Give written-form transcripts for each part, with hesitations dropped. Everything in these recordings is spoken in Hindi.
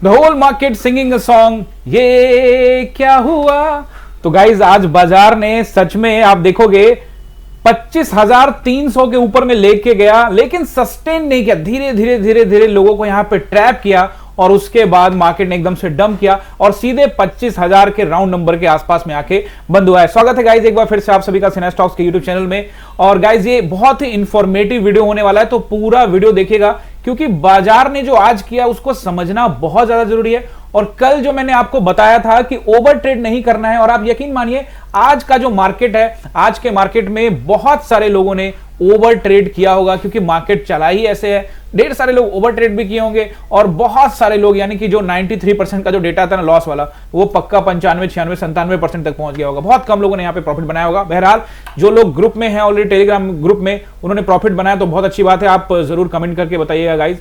The whole market singing a song, ये क्या हुआ। तो गाइज आज बाजार ने सच में आप देखोगे 25,300 के ऊपर में लेके गया, लेकिन सस्टेन नहीं किया। धीरे धीरे धीरे धीरे लोगों को यहां पे ट्रैप किया और उसके बाद मार्केट ने एकदम से डंप किया और सीधे 25,000 के राउंड नंबर के आसपास में आके बंद हुआ है। स्वागत है गाइज एक बार फिर से आप सभी का सिन्हा स्टॉक्स के यूट्यूब चैनल में। और गाइज ये बहुत ही इंफॉर्मेटिव वीडियो होने वाला है, तो पूरा वीडियो देखिएगा क्योंकि बाजार ने जो आज किया उसको समझना बहुत ज्यादा जरूरी है। और कल जो मैंने आपको बताया था कि ओवर ट्रेड नहीं करना है, और आप यकीन मानिए आज का जो मार्केट है, आज के मार्केट में बहुत सारे लोगों ने ओवर ट्रेड किया होगा क्योंकि मार्केट चला ही ऐसे है। ढेर सारे लोग ओवर ट्रेड भी किए होंगे और बहुत सारे लोग यानी कि जो 93% का जो डेटा था ना लॉस वाला, वो पक्का 95, 96, 97% तक पहुंच गया होगा। बहुत कम लोगों ने यहाँ पे प्रॉफिट बनाया होगा। बहरहाल जो लोग ग्रुप में हैं ऑलरेडी, टेलीग्राम ग्रुप में, उन्होंने प्रॉफिट बनाया तो बहुत अच्छी बात है। आप जरूर कमेंट करके बताइएगा गाइज।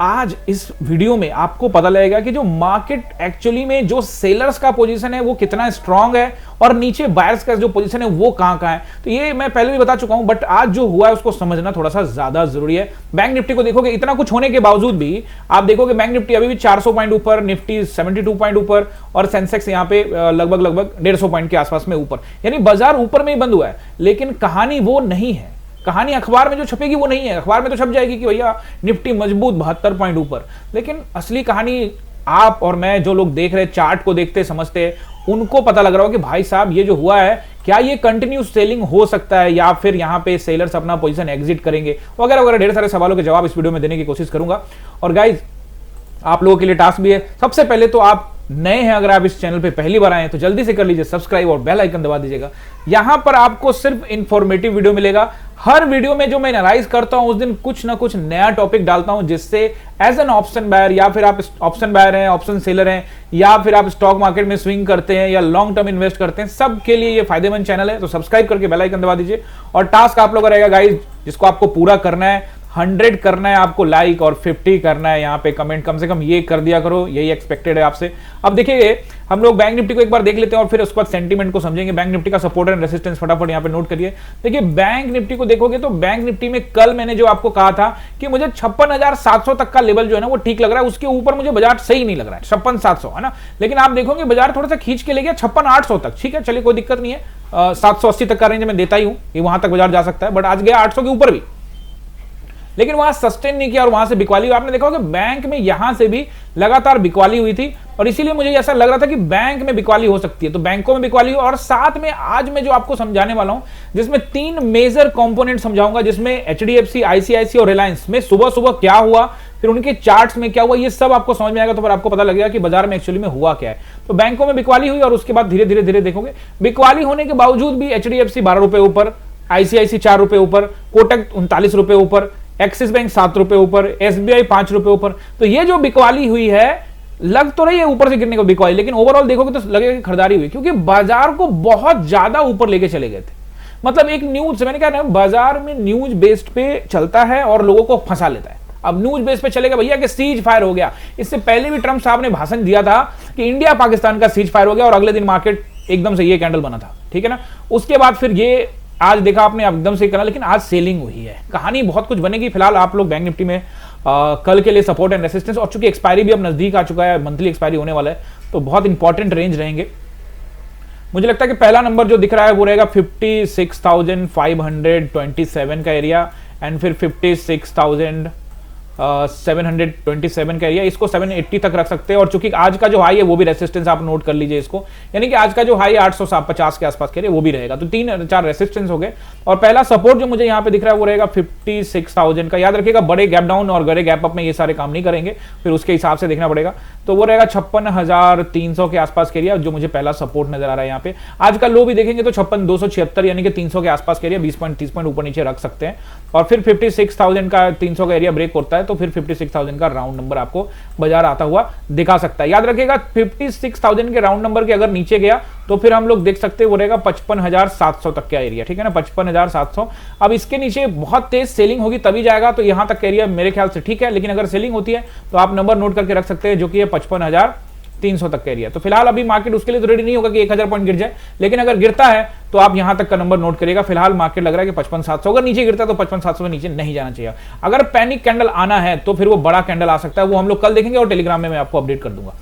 आज इस वीडियो में आपको पता लगेगा कि जो मार्केट एक्चुअली में जो सेलर्स का पोजीशन है वो कितना स्ट्रांग है और नीचे बायर्स का जो पोजीशन है वो कहां है। तो ये मैं पहले भी बता चुका हूं, बट आज जो हुआ है उसको समझना थोड़ा सा ज्यादा जरूरी है। बैंक निफ्टी को देखोगे, इतना कुछ होने के बावजूद भी आप देखोगे बैंक निफ्टी अभी भी 400 पॉइंट ऊपर, निफ्टी 72 पॉइंट ऊपर और सेंसेक्स यहाँ पे लगभग 150 पॉइंट के आसपास में ऊपर, यानी बाजार ऊपर में ही बंद हुआ है। लेकिन कहानी वो नहीं है, कहानी अखबार में जो छपेगी वो नहीं है। अखबार में तो छप जाएगी कि भैया निफ्टी मजबूत 72 पॉइंट ऊपर, लेकिन असली कहानी आप और मैं जो लोग देख रहे, चार्ट को देखते समझते, उनको पता लग रहा हो कि भाई साहब ये जो हुआ है क्या ये कंटिन्यू सेलिंग हो सकता है या फिर यहां पे सेलर्स अपना पोजीशन एग्जिट करेंगे वगैरह वगैरह। ढेर सारे सवालों के जवाब इस वीडियो में देने की कोशिश करूंगा। और गाइज आप लोगों के लिए टास्क भी है। सबसे पहले तो आप नए हैं, अगर आप इस चैनल पे पहली बार आए हैं तो जल्दी से कर लीजिए सब्सक्राइब और बेल आइकन दबा दीजिएगा। यहां पर आपको सिर्फ इंफॉर्मेटिव वीडियो मिलेगा। हर वीडियो में जो मैं एनालाइज करता हूं उस दिन कुछ ना कुछ नया टॉपिक डालता हूं, जिससे एज एन ऑप्शन बायर, या फिर आप ऑप्शन बायर हैं, ऑप्शन सेलर हैं, या फिर आप स्टॉक मार्केट में स्विंग करते हैं या लॉन्ग टर्म इन्वेस्ट करते हैं, सबके लिए ये फायदेमंद चैनल है। तो सब्सक्राइब करके बेल आइकन दबा दीजिए। और टास्क आप लोग का रहेगा गाइज, जिसको आपको पूरा करना है। 100 करना है आपको लाइक और 50 करना है यहाँ पे कमेंट। कम से कम ये कर दिया करो, यही एक्सपेक्टेड है आपसे। अब देखिए हम लोग बैंक निफ्टी को एक बार देख लेते हैं और फिर उसके बाद सेंटीमेंट को समझेंगे। बैंक निफ्टी का सपोर्ट एंड रेजिस्टेंस फटाफट यहाँ पे नोट करिए। देखिए बैंक निफ्टी को देखोगे तो बैंक निफ्टी में कल मैंने जो आपको कहा था कि मुझे 56,700 तक का लेवल जो है ना वो ठीक लग रहा है, उसके ऊपर मुझे बाजार सही नहीं लग रहा है। 56,700 है ना, लेकिन आप देखोगे बाजार थोड़ा सा खींच के ले गया 56,800 तक। ठीक है, चलिए कोई दिक्कत नहीं है। 780 तक का रेंज में देता ही हूं, ये वहां तक बाजार जा सकता है, बट आज गया 800 के ऊपर भी, लेकिन वहां सस्टेन नहीं किया और वहां से बिकवाली। आपने देखा होगा बैंक में यहां से भी लगातार बिकवाली हुई थी और इसीलिए मुझे ऐसा लग रहा था कि बैंक में बिकवाली हो सकती है, तो बैंकों में बिकवाली हुई। और साथ में आज मैं जो आपको समझाने वाला हूं, जिसमें 3 मेजर कंपोनेंट समझाऊंगा, जिसमें एचडीएफसी, आईसीआईसी और रिलायंस में सुबह सुबह क्या हुआ, फिर उनके चार्ट्स में क्या हुआ, ये सब आपको समझ में आएगा। तो फिर आपको पता लगेगा कि बाजार में एक्चुअली में हुआ क्या है। तो बैंकों में बिकवाली हुई और उसके बाद धीरे धीरे धीरे देखोगे बिकवाली होने के बावजूद भी एचडीएफसी 12 रुपए ऊपर, आईसीआईसी 4 रुपए ऊपर, कोटक 39 रुपए ऊपर, एक्सिस बैंक 7 रुपए ऊपर, एसबीआई 5 रुपए ऊपर। तो ये जो बिकवाली हुई है, लग तो रही है ऊपर से गिरने को बिकवाली, लेकिन ओवरऑल देखोगे तो लगेगा कि खरीदारी हुई, क्योंकि बाजार को बहुत ज्यादा ऊपर लेके चले गए थे। मतलब एक न्यूज, मैंने कहा ना बाजार में न्यूज बेस्ड पे चलता है और लोगों को फंसा लेता है। अब न्यूज बेस पे चलेगा भैया कि सीज फायर हो गया। इससे पहले भी ट्रंप साहब ने भाषण दिया था कि इंडिया पाकिस्तान का सीज फायर हो गया और अगले दिन मार्केट एकदम से ये कैंडल बना था। ठीक है ना, उसके बाद फिर ये आज देखा आपने एकदम से करना, लेकिन आज सेलिंग हुई है। कहानी बहुत कुछ बनेगी। फिलहाल आप लोग बैंक निफ्टी में कल के लिए सपोर्ट एंड रेसिस्टेंस, और चूंकि एक्सपायरी भी अब नजदीक आ चुका है, मंथली एक्सपायरी होने वाला है, तो बहुत इंपॉर्टेंट रेंज रहेंगे। मुझे लगता है कि पहला नंबर जो दिख रहा है वो रहेगा 56,527 का एरिया, एंड फिर 56,727 का एरिया। इसको 780 तक रख सकते हैं। और चूंकि आज का जो हाई है वो भी रेसिस्टेंस आप नोट कर लीजिए इसको, यानी कि आज का जो हाई है 850 के आसपास के लिए वो भी रहेगा। तो 3-4 रेसिस्टेंस हो गए। और पहला सपोर्ट जो मुझे यहाँ पे दिख रहा है वो रहेगा 56,000 का। याद रखिएगा बड़े गैप डाउन और बड़े गैप अप में ये सारे काम नहीं करेंगे, फिर उसके हिसाब से देखना पड़ेगा। तो वो रहेगा 56,300 के आसपास के एरिया, जो मुझे पहला सपोर्ट नजर आ रहा है यहाँ पे। आज का लो भी देखेंगे तो 56,276 यानी कि 300 के आसपास के एरिया, 20 पॉइंट 30 पॉइंट ऊपर नीचे रख सकते हैं। और फिर 56,000 का 300 का एरिया ब्रेक होता है तो फिर 56,000 का राउंड नंबर आपको बाजार आता हुआ दिखा सकता है। याद रखिएगा 56,000 के राउंड नंबर के अगर नीचे गया तो फिर हम लोग देख सकते हैं वो रहेगा 55,700 तक का एरिया। ठीक है ना, 55,700। अब इसके नीचे बहुत तेज सेलिंग होगी तभी जाएगा, तो यहां तक का एरिया मेरे ख्याल से ठीक है। लेकिन अगर सेलिंग होती है तो आप नंबर नोट करके रख सकते हैं, जो कि है 55,000 300 तक का एरिया। तो फिलहाल अभी मार्केट उसके लिए तो रेडी नहीं होगा कि 1000 पॉइंट गिर जाए, लेकिन अगर गिरता है तो आप यहां तक का नंबर नोट करिएगा। फिलहाल मार्केट लग रहा है कि 55,700, अगर नीचे गिरता है तो 55,700 से नीचे नहीं जाना चाहिए। अगर पैनिक कैंडल आना है तो फिर वो बड़ा कैंडल आ सकता है, वो हम लोग कल देखेंगे और टेलीग्राम में मैं आपको अपडेट कर दूंगा।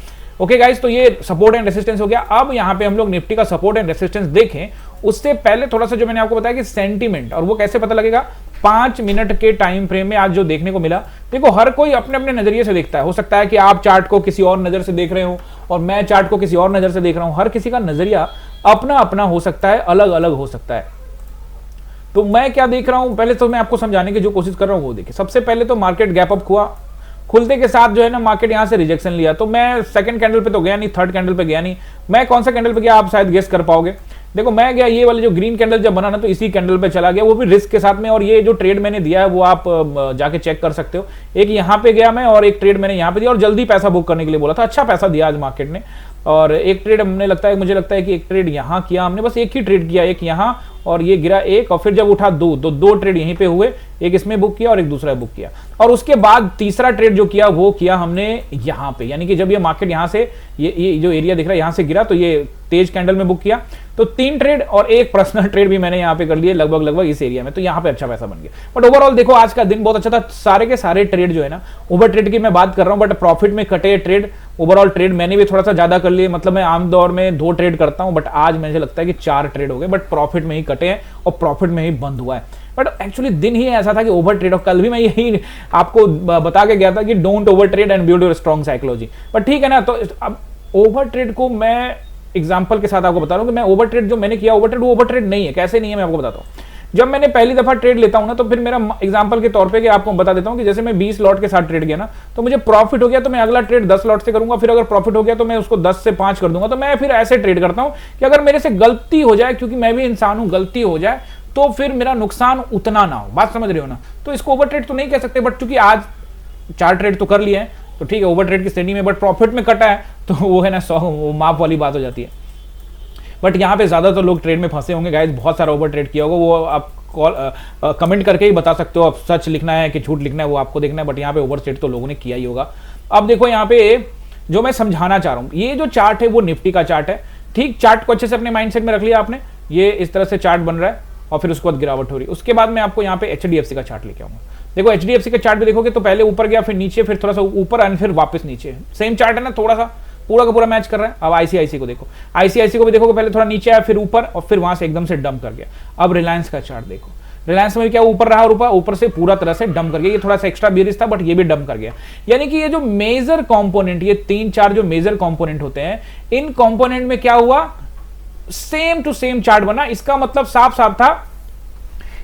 ओके गाइस, तो ये सपोर्ट एंड रेसिस्टेंस हो गया। अब यहां पे हम लोग निफ्टी का सपोर्ट एंड रेसिस्टेंस देखें उससे पहले थोड़ा सा जो मैंने आपको बताया कि सेंटीमेंट, और वो कैसे पता लगेगा 5 मिनट के टाइम फ्रेम में आज जो देखने को मिला। देखो हर कोई अपने अपने नजरिए से देखता है, हो सकता है कि आप चार्ट को किसी और नजर से देख रहे हो और मैं चार्ट को किसी और नजर से देख रहा हूं। हर किसी का नजरिया अपना अपना हो सकता है, अलग अलग हो सकता है। तो मैं क्या देख रहा हूं, पहले तो मैं आपको समझाने की जो कोशिश कर रहा हूं वो देखिए। सबसे पहले तो मार्केट गैप अप हुआ, खुलते के साथ जो है ना मार्केट यहां से रिजेक्शन लिया। तो मैं सेकंड कैंडल पे तो गया नहीं, थर्ड कैंडल पे गया नहीं, मैं कौन सा कैंडल पे गया आप शायद गेस कर पाओगे। देखो मैं गया ये वाले जो ग्रीन कैंडल जब बना ना तो इसी कैंडल पे चला गया, वो भी रिस्क के साथ में। और ये जो ट्रेड मैंने दिया है वो आप जाके चेक कर सकते हो। एक यहाँ पे गया मैं और एक ट्रेड मैंने यहाँ पे दिया और जल्दी पैसा बुक करने के लिए बोला था। अच्छा पैसा दिया आज मार्केट ने। और एक ट्रेड हमने मुझे लगता है कि एक ट्रेड यहाँ किया हमने, बस एक ही ट्रेड किया, एक यहाँ और ये गिरा एक, और फिर जब उठा दो ट्रेड यहीं पे हुए, एक इसमें बुक किया और एक दूसरा बुक किया। और उसके बाद तीसरा ट्रेड जो किया वो किया हमने यहाँ पे, यानी कि जब ये मार्केट यहाँ से ये जो एरिया दिख रहा है यहाँ से गिरा तो ये तेज कैंडल में बुक किया। तो 3 ट्रेड और एक पर्सनल ट्रेड भी मैंने यहाँ पे कर लिए लगभग इस एरिया में, तो यहाँ पे अच्छा पैसा बन गया। बट ओवरऑल देखो आज का दिन बहुत अच्छा था। सारे के सारे ट्रेड जो है ना, ओवर ट्रेड की मैं बात कर रहा हूँ बट प्रॉफिट में कटे ट्रेड। ओवरऑल ट्रेड मैंने भी थोड़ा सा ज्यादा कर लिए, मतलब मैं आम दौर में 2 ट्रेड करता हूं बट आज मुझे लगता है कि 4 ट्रेड हो गए, बट प्रॉफिट में ही कटे हैं और प्रॉफिट में ही बंद हुआ है। बट एक्चुअली दिन ही ऐसा था कि ओवर ट्रेड, और कल भी मैं यही आपको बता के गया था कि don't over trade and build your strong psychology. But ठीक है ना, तो अब ओवर ट्रेड को मैं एग्जांपल के साथ आपको बता रहा हूं कि मैं ओवर ट्रेड जो मैंने किया ओवर ट्रेड नहीं है। कैसे नहीं है मैं आपको बताता हूं। जब मैंने पहली दफा ट्रेड लेता हूं ना तो फिर मेरा एग्जांपल के तौर पे कि आपको बता देता हूं कि जैसे मैं 20 लॉट के साथ ट्रेड किया ना तो मुझे प्रॉफिट हो गया तो मैं अगला ट्रेड 10 लॉट से करूंगा, फिर अगर प्रॉफिट हो गया तो मैं उसको 10 से 5 कर दूंगा। तो मैं फिर ऐसे ट्रेड करता हूं कि अगर मेरे से गलती हो जाए, क्योंकि मैं भी इंसान हूं, गलती हो जाए तो फिर मेरा नुकसान उतना ना हो। बात समझ रहे हो ना। तो इसको ओवर ट्रेड तो नहीं कह सकते, बट चूंकि आज 4 ट्रेड तो कर लिए हैं तो ठीक है ओवर ट्रेड की श्रेणी में, बट प्रॉफिट में कटा है तो वो है ना 100 माफ वाली बात हो जाती है। बट यहाँ पे ज्यादातर लोग ट्रेड में फंसे होंगे गाइस, बहुत सारा ओवर ट्रेड किया होगा, वो आप कमेंट करके ही बता सकते हो। अब सच लिखना है कि झूठ लिखना है वो आपको देखना है, बट यहाँ पे ओवर ट्रेड तो लोगों ने किया ही होगा। अब देखो यहाँ पे जो मैं समझाना चाह रहा हूँ, ये जो चार्ट है वो निफ्टी का चार्ट है। ठीक, चार्ट को अच्छे से अपने माइंडसेट में रख लिया आपने, ये इस तरह से चार्ट बन रहा है और फिर उसके बाद गिरावट हो रही है। उसके बाद मैं आपको यहाँ पे HDFC का चार्ट लेके आऊंगा। देखो HDFC का चार्ट भी देखोगे तो पहले ऊपर गया, फिर नीचे, फिर थोड़ा सा ऊपर एंड फिर वापस नीचे। सेम चार्ट है ना, थोड़ा सा पूरा का पूरा मैच कर रहा है। अब ICICI को देखो, ICICI को भी देखोगे पहले थोड़ा नीचे आया, फिर ऊपर और फिर वहां से एकदम से डंप कर गया। अब रिलायंस का चार्ट देखो, रिलायंस में क्या ऊपर रहा और ऊपर से पूरा तरह से डंप कर गया। ये थोड़ा सा एक्स्ट्रा बेरिश था बट ये भी डंप कर गया। यानी कि ये जो मेजर कंपोनेंट, ये 3-4 जो मेजर कंपोनेंट होते हैं, इन कंपोनेंट में क्या हुआ, सेम टू सेम चार्ट बना। इसका मतलब साफ साफ था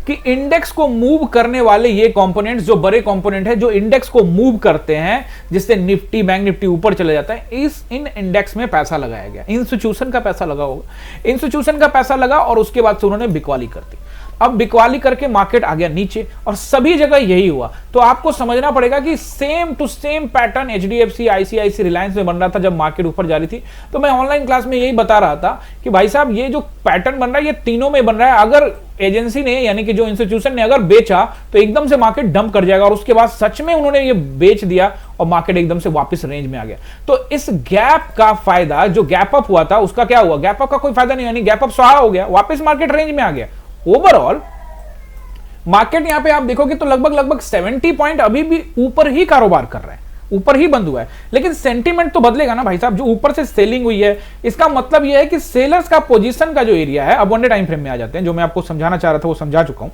कि इंडेक्स को मूव करने वाले ये कंपोनेंट्स, जो बड़े कंपोनेंट है जो इंडेक्स को मूव करते हैं, जिससे निफ्टी बैंक निफ्टी ऊपर चले जाता है, इन इंडेक्स में पैसा लगाया गया। इंस्टीट्यूशन का पैसा लगा होगा, इंस्टीट्यूशन का पैसा लगा और उसके बाद से उन्होंने बिकवाली कर दी। अब बिकवाली करके मार्केट आ गया नीचे और सभी जगह यही हुआ। तो आपको समझना पड़ेगा कि same to same pattern HDFC, ICICI, Reliance में बन रहा था जब मार्केट ऊपर जा रही थी। तो मैं ऑनलाइन क्लास में यही बता रहा था कि भाई साहब ये जो पैटर्न बन रहा है ये तीनों में बन रहा है। अगर एजेंसी ने, यानी कि जो इंस्टीट्यूशन ने अगर बेचा तो एकदम से मार्केट डंप कर जाएगा और उसके बाद सच में उन्होंने ये बेच दिया और मार्केट एकदम से वापस रेंज में आ गया। तो इस गैप का फायदा, जो गैप अप हुआ था उसका क्या हुआ, गैप अप का कोई फायदा नहीं, यानी गैप अप स्वाहा हो गया, वापस मार्केट रेंज में आ गया। ओवरऑल मार्केट यहां पे आप देखोगे तो लगभग 70 पॉइंट अभी भी ऊपर ही कारोबार कर रहा है, ऊपर ही बंद हुआ है। लेकिन सेंटीमेंट तो बदलेगा ना भाई साहब। जो ऊपर से सेलिंग हुई है इसका मतलब यह है कि सेलर्स का पोजीशन का जो एरिया है, अब वन डे टाइम फ्रेम में आ जाते हैं। जो मैं आपको समझाना चाह रहा था वो समझा चुका हूं।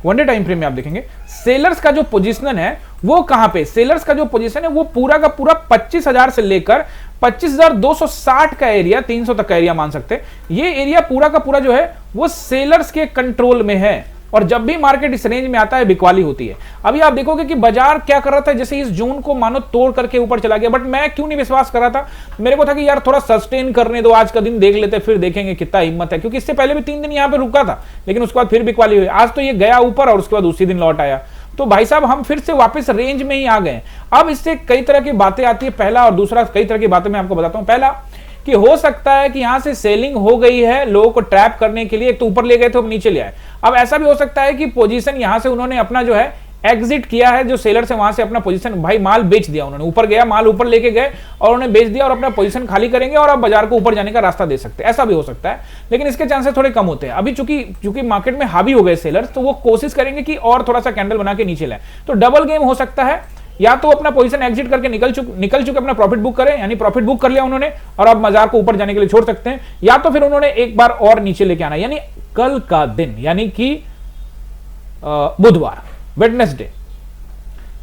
वन डे टाइम फ्रेम में आप देखेंगे सेलर्स का जो पोजीशन है वो कहां पे, सेलर्स का जो पोजीशन है वो पूरा का पूरा 25,000 से लेकर 25,260 का एरिया, 300 तक का एरिया मान सकते हैं। ये एरिया पूरा का पूरा जो है वो सेलर्स के कंट्रोल में है। और जब भी मार्केट इस रेंज में आता है बिकवाली होती है। अभी आप देखोगे कि बाजार क्या कर रहा था, जैसे इस जोन को मानो तोड़ करके ऊपर चला गया। बट मैं क्यों नहीं विश्वास कर रहा था, मेरे को था कि यार थोड़ा सस्टेन करने दो, आज का दिन देख लेते फिर देखेंगे कितना हिम्मत है। क्योंकि इससे पहले भी 3 दिन यहां पे रुका था लेकिन उसके बाद फिर बिकवाली हुई। आज तो ये गया ऊपर और उसके बाद उसी दिन लौट आया। तो भाई साहब हम फिर से वापस रेंज में ही आ गए। अब इससे कई तरह की बातें आती है। पहला और दूसरा, कई तरह की बातें मैं आपको बताता हूं। पहला कि हो सकता है कि यहां से सेलिंग हो गई है लोगों को ट्रैप करने के लिए। एक तो ऊपर ले गए थे, अब नीचे ले आए। अब ऐसा भी हो सकता है कि पोजीशन यहां से उन्होंने अपना जो है एग्जिट किया है जो सेलर से, वहां से अपना पोजीशन, भाई माल बेच दिया उन्होंने, ऊपर गया माल, ऊपर लेके गए और उन्होंने बेच दिया और अपना पोजीशन खाली करेंगे और अब बाजार को ऊपर जाने का रास्ता दे सकते हैं। ऐसा भी हो सकता है, लेकिन इसके चांसेस थोड़े कम होते हैं। अभी चूंकि मार्केट में हावी हो गए सेलर्स, तो वो कोशिश करेंगे कि और थोड़ा सा कैंडल बना के नीचे लाए। तो डबल गेम हो सकता है, या तो अपना पोजीशन एग्जिट करके निकल चुके अपना प्रॉफिट बुक करें, यानी प्रॉफिट बुक कर लिया उन्होंने और अब बाजार को ऊपर जाने के लिए छोड़ सकते हैं, या तो फिर उन्होंने एक बार और नीचे लेके आना। यानी कल का दिन, यानी कि बुधवार, वेडनेसडे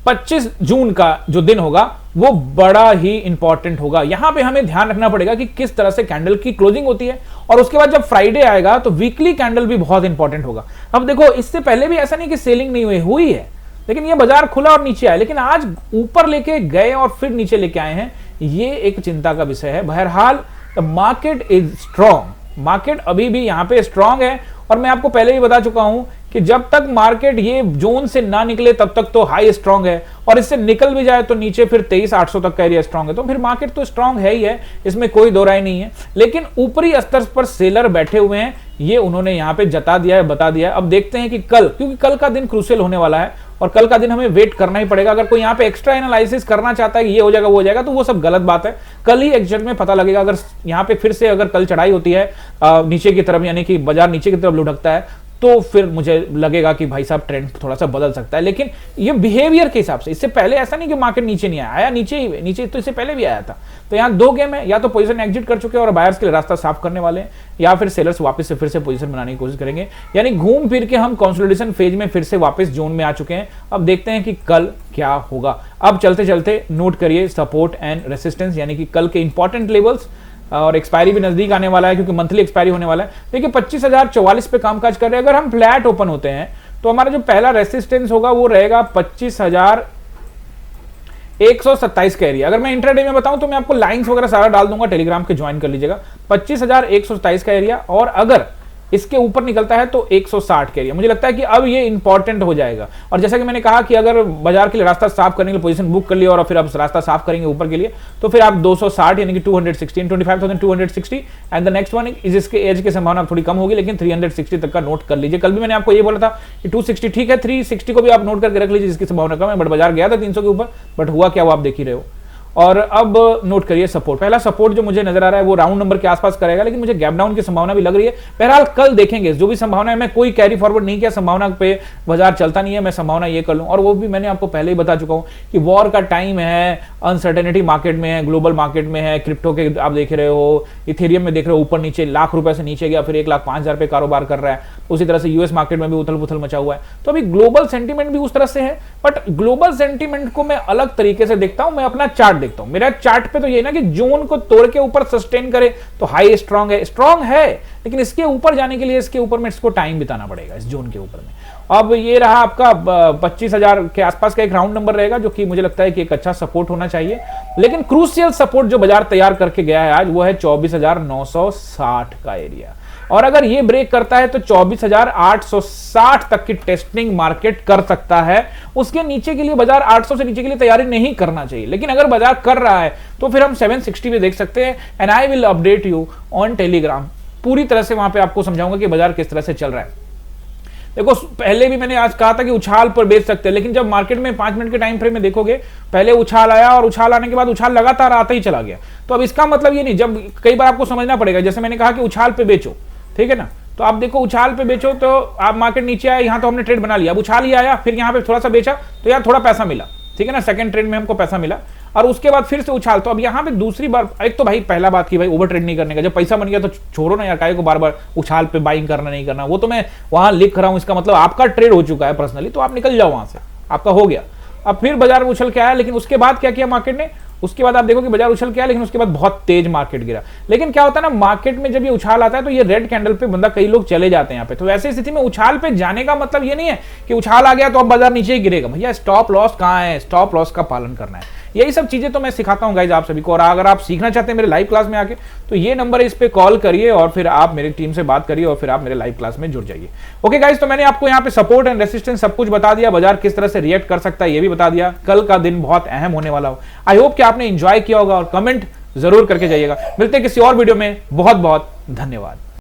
25 जून का जो दिन होगा वो बड़ा ही इंपॉर्टेंट होगा। यहां पे हमें ध्यान रखना पड़ेगा कि किस तरह से कैंडल की क्लोजिंग होती है, और उसके बाद जब फ्राइडे आएगा तो वीकली कैंडल भी बहुत इंपॉर्टेंट होगा। अब देखो, इससे पहले भी ऐसा नहीं कि सेलिंग नहीं हुई है, लेकिन ये बाजार खुला और नीचे आया, लेकिन आज ऊपर लेके गए और फिर नीचे लेके आए हैं, ये एक चिंता का विषय है। बहरहाल मार्केट इज स्ट्रॉन्ग, मार्केट अभी भी यहां पे स्ट्रॉन्ग है, और मैं आपको पहले ही बता चुका हूं कि जब तक मार्केट ये जोन से ना निकले तब तक तो हाई स्ट्रॉन्ग है, और इससे निकल भी जाए तो नीचे फिर 23,800 तक का एरिया स्ट्रॉन्ग है, तो फिर मार्केट तो स्ट्रॉन्ग है ही है, इसमें कोई दो राय नहीं है। लेकिन ऊपरी स्तर पर सेलर बैठे हुए हैं, ये उन्होंने यहां पे जता दिया है, बता दिया है। अब देखते हैं कि कल, क्योंकि कल का दिन क्रूशियल होने वाला है और कल का दिन हमें वेट करना ही पड़ेगा। अगर कोई यहाँ पे एक्स्ट्रा एनालिसिस करना चाहता है कि ये हो जाएगा वो हो जाएगा, तो वो सब गलत बात है। कल ही एक्चुअल में पता लगेगा। अगर यहाँ पे फिर से अगर कल चढ़ाई होती है नीचे की तरफ, यानी कि बाजार नीचे की तरफ लुढ़कता है, तो फिर मुझे लगेगा कि भाई साहब ट्रेंड थोड़ा सा बदल सकता है। लेकिन ये बिहेवियर के हिसाब से, इससे पहले ऐसा नहीं कि मार्केट नीचे नहीं आया, नीचे ही, नीचे तो इससे पहले भी आया था। तो यहाँ दो गेम है, या तो पोजीशन एग्जिट कर चुके हैं और बायर्स के लिए रास्ता साफ करने वाले हैं, या फिर सेलर्स वापस से फिर से पोजीशन बनाने की कोशिश करेंगे। यानी घूम फिर के हम कंसोलिडेशन फेज में फिर से वापस जोन में आ चुके हैं। अब देखते हैं कि कल क्या होगा। अब चलते चलते नोट करिए सपोर्ट एंड रेसिस्टेंस, यानी कि कल के इंपॉर्टेंट लेवल्स, और एक्सपायरी भी नजदीक आने वाला है क्योंकि मंथली एक्सपायरी होने वाला है। देखिए 25,044 पे कामकाज कर रहे हैं। अगर हम फ्लैट ओपन होते हैं तो हमारा जो पहला रेसिस्टेंस होगा वो रहेगा 25,127 का एरिया। अगर मैं इंट्राडे में बताऊं तो मैं आपको लाइंस वगैरह सारा डाल दूंगा, टेलीग्राम के ज्वाइन कर लीजिएगा। 25,127 का एरिया, और अगर इसके ऊपर निकलता है तो 160 का एरिया। मुझे लगता है कि अब ये इंपॉर्टेंट हो जाएगा। और जैसा कि मैंने कहा कि अगर बाजार के लिए रास्ता साफ करने के लिए पोजीशन बुक कर लिया और फिर अब रास्ता साफ करेंगे ऊपर के लिए, तो फिर आप 260 यानी कि 216, 25,260 and the next one is, इसके एज की संभावना थोड़ी कम होगी, लेकिन 360 तक का नोट कर लीजिए। कल भी मैंने आपको ये बोला था कि 260 ठीक है, 360 को भी आप नोट करके रख लीजिए, जिसकी संभावना कम है। बट बाजार गया था 300 के ऊपर, बट हुआ क्या वो आप देख ही रहे हो। और अब नोट करिए सपोर्ट। पहला सपोर्ट जो मुझे नजर आ रहा है वो राउंड नंबर के आसपास करेगा, लेकिन मुझे गैप डाउन की संभावना भी लग रही है। बहरहाल कल देखेंगे जो भी संभावना है। मैं कोई कैरी फॉरवर्ड नहीं किया, संभावना पे बाजार चलता नहीं है, मैं संभावना ये कर लूं। और वो भी मैंने आपको पहले ही बता चुका हूं कि वॉर का टाइम है, अनसर्टेनिटी मार्केट में है, ग्लोबल मार्केट में है। क्रिप्टो के आप देख रहे हो, इथेरियम में देख रहे हो ऊपर नीचे, लाख रुपए से नीचे गया, फिर 1,05,000 पे कारोबार कर रहा है। उसी तरह से यूएस मार्केट में भी उथल पुथल मचा हुआ है। तो अभी ग्लोबल सेंटीमेंट भी उस तरह से है, बट ग्लोबल सेंटीमेंट को मैं अलग तरीके से देखता हूं। मैं अपना चार्ट देखता हूं। मेरा चार्ट पे तो ये ना कि जोन को तोड़ के ऊपर सस्टेन करे तो हाई स्ट्रांग है, लेकिन इसके ऊपर जाने के लिए इसके ऊपर में इसको टाइम बिताना पड़ेगा, इस जोन के ऊपर में। अब ये रहा आपका 25,000 के आसपास का एक राउंड नंबर रहेगा, जो कि मुझे लगता है कि एक अच्छा सपोर्ट होना चाहिए। लेकिन क्रूशियल सपोर्ट जो बाजार तैयार करके गया है आज, वो है 24,960 का एरिया। और अगर ये ब्रेक करता है तो 24,860 तक की टेस्टिंग मार्केट कर सकता है। उसके नीचे के लिए बाजार 800 से नीचे के लिए तैयारी नहीं करना चाहिए, लेकिन अगर बाजार कर रहा है तो फिर हम 760 भी देख सकते हैं। And I will update you on Telegram, पूरी तरह से वहां पे आपको समझाऊंगा कि बाजार किस तरह से चल रहा है। देखो पहले भी मैंने आज कहा था कि उछाल पर बेच सकते हैं, लेकिन जब मार्केट में 5 मिनट के टाइम फ्रेम में देखोगे, पहले उछाल आया और उछाल आने के बाद उछाल लगातार आता ही चला गया। तो अब इसका मतलब ये नहीं, जब कई बार आपको समझना पड़ेगा, जैसे मैंने कहा कि उछाल पे बेचो, ठीक है ना। तो आप देखो उछाल पे बेचो तो आप मार्केट नीचे आया, यहां तो हमने ट्रेड बना लिया, अब उछाल ही आया, फिर यहां पे थोड़ा सा बेचा तो यार थोड़ा पैसा मिला, ठीक है ना, सेकंड ट्रेड में हमको पैसा मिला, और उसके बाद फिर से उछाल। तो अब यहाँ पे दूसरी बार, एक तो भाई पहला बात की भाई ओवर ट्रेड नहीं करने का, जब पैसा बन गया तो छोड़ो ना यार, काहे को बार बार उछाल पे बाइंग करना नहीं करना। वो तो मैं वहां लिख रहा हूं, इसका मतलब आपका ट्रेड हो चुका है पर्सनली, तो आप निकल जाओ वहां से, आपका हो गया। अब फिर बाजार उछल के आया, लेकिन उसके बाद क्या किया मार्केट ने, उसके बाद आप देखो कि बाजार उछल के आया, लेकिन उसके बाद बहुत तेज मार्केट गिरा। लेकिन क्या होता है ना, मार्केट में जब ये उछाल आता है तो ये रेड कैंडल पे बंदा, कई लोग चले जाते हैं यहाँ पे। तो ऐसी स्थिति में उछाल पे जाने का मतलब ये नहीं है कि उछाल आ गया तो अब बाजार नीचे ही गिरेगा। भैया स्टॉप लॉस कहाँ है, स्टॉप लॉस का पालन करना है। यही सब चीजें तो मैं सिखाता हूं गाइज आप सभी को। और अगर आप सीखना चाहते हैं मेरे लाइव क्लास में आके, तो ये नंबर है, इस पे कॉल करिए और फिर आप मेरी टीम से बात करिए और फिर आप मेरे लाइव क्लास में जुड़ जाइए। ओके गाइज, तो मैंने आपको यहाँ पे सपोर्ट एंड रेसिस्टेंस सब कुछ बता दिया, बाजार किस तरह से रिएक्ट कर सकता है ये भी बता दिया। कल का दिन बहुत अहम होने वाला हो। आई होप कि आपने एंजॉय किया होगा, और कमेंट जरूर करके जाइएगा। मिलते हैं किसी और वीडियो में। बहुत बहुत धन्यवाद।